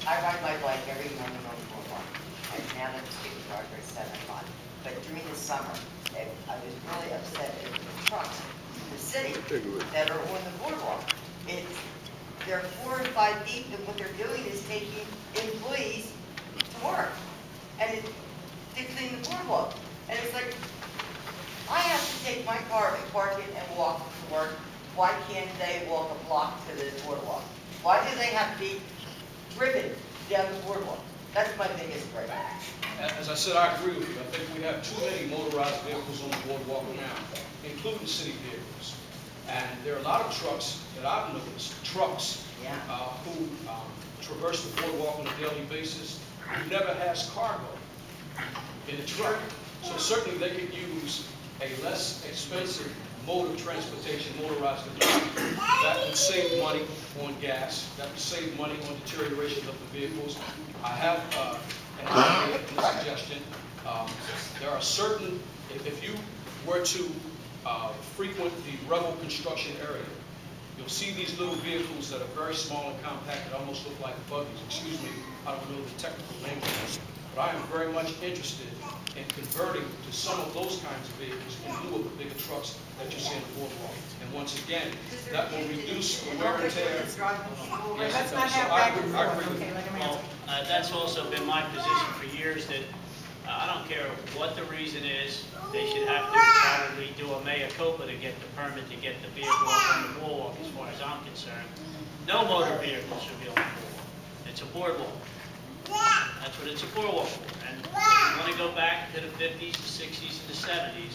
I ride my bike every morning on the boardwalk, and now that I'm taking progress 7 o'clock. But during the summer, I was really upset at the trucks in the city that are on the boardwalk. They're 4 and 5 deep, and what they're doing is taking employees to work, and to clean the boardwalk. And it's like, I have to take my car and park it and walk to work. Why can't they walk a block to the boardwalk? Why do they have to be driven down the boardwalk? That's my biggest gripe. As I said, I agree with you. I think we have too many motorized vehicles on the boardwalk now, including city vehicles. And there are a lot of trucks that I've noticed, who traverse the boardwalk on a daily basis, who never has cargo in the truck. So certainly they could use a less expensive mode of transportation, motorized device, that would save money on gas, that would save money on deterioration of the vehicles. I have an idea and a suggestion. There are certain, if you were to frequent the Rebel construction area, you'll see these little vehicles that are very small and compact that almost look like buggies. Excuse me, I don't know the technical name of them. But I am very much interested in converting to some of those kinds of vehicles in lieu of the bigger trucks that you see in the boardwalk. And once again, that will reduce the wear and tear. Yes, it does. So I agree with you. Well, that's also been my position for years, that I don't care what the reason is, they should have to probably do a mea culpa to get the permit to get the vehicle up on the boardwalk, as far as I'm concerned. No motor vehicle should be on the boardwalk. It's a boardwalk. That's what it's a boardwalk for. And if you want to go back to the 50s, the 60s, and the 70s,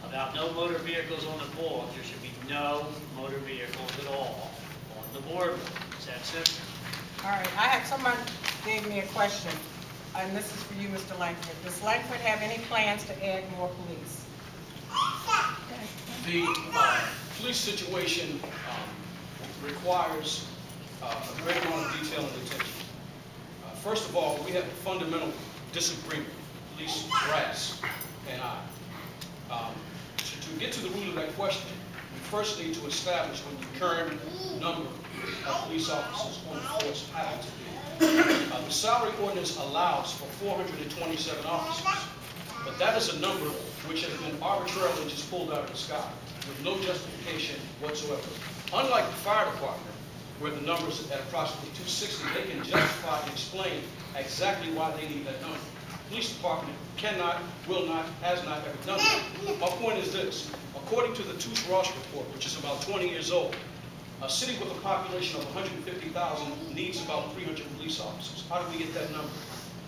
about no motor vehicles on the boardwalk, there should be no motor vehicles at all on the boardwalk. It's that simple. All right, someone gave me a question, and this is for you, Mr. Langford. Does Langford have any plans to add more police? The police situation requires a great amount of detail and attention. First of all, we have a fundamental disagreement, police brass and I. To get to the root of that question, we first need to establish what the current number of police officers on the force happen to be. The salary ordinance allows for 427 officers, but that is a number which has been arbitrarily just pulled out of the sky with no justification whatsoever. Unlike the fire department, where the numbers at approximately 260, they can justify and explain exactly why they need that number. The police department cannot, will not, has not ever done that. My point is this. According to the Ross report, which is about 20 years old, a city with a population of 150,000 needs about 300 police officers. How do we get that number?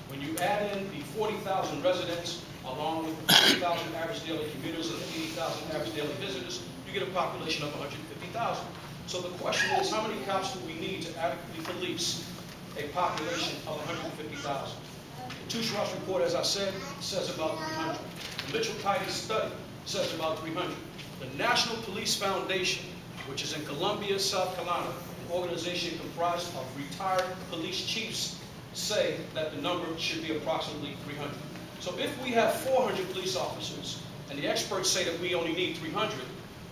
When you add in the 40,000 residents, along with the 50,000 average daily commuters and the 80,000 average daily visitors, you get a population of 150,000. So the question is, how many cops do we need to adequately police a population of 150,000? The Ross report, as I said, says about 300. The Mitchell-Kite study says about 300. The National Police Foundation, which is in Columbia, South Carolina, an organization comprised of retired police chiefs, say that the number should be approximately 300. So if we have 400 police officers, and the experts say that we only need 300,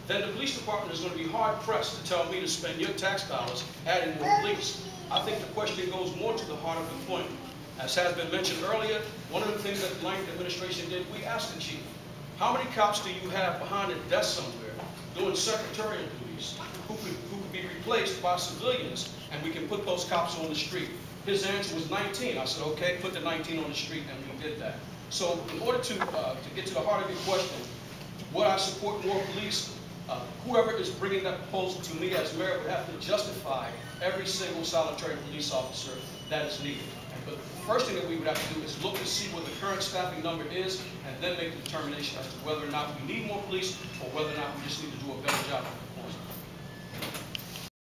then the police department is going to be hard-pressed to tell me to spend your tax dollars adding more police. I think the question goes more to the heart of employment. As has been mentioned earlier, one of the things that the Langford administration did, we asked the chief, how many cops do you have behind a desk somewhere doing secretarial duties who could be replaced by civilians, and we can put those cops on the street? His answer was 19. I said, okay, put the 19 on the street, and we did that. So in order to get to the heart of your question, would I support more police? Whoever is bringing that proposal to me as mayor would have to justify every single solitary police officer that is needed. But the first thing that we would have to do is look to see what the current staffing number is, and then make a determination as to whether or not we need more police or whether or not we just need to do a better job of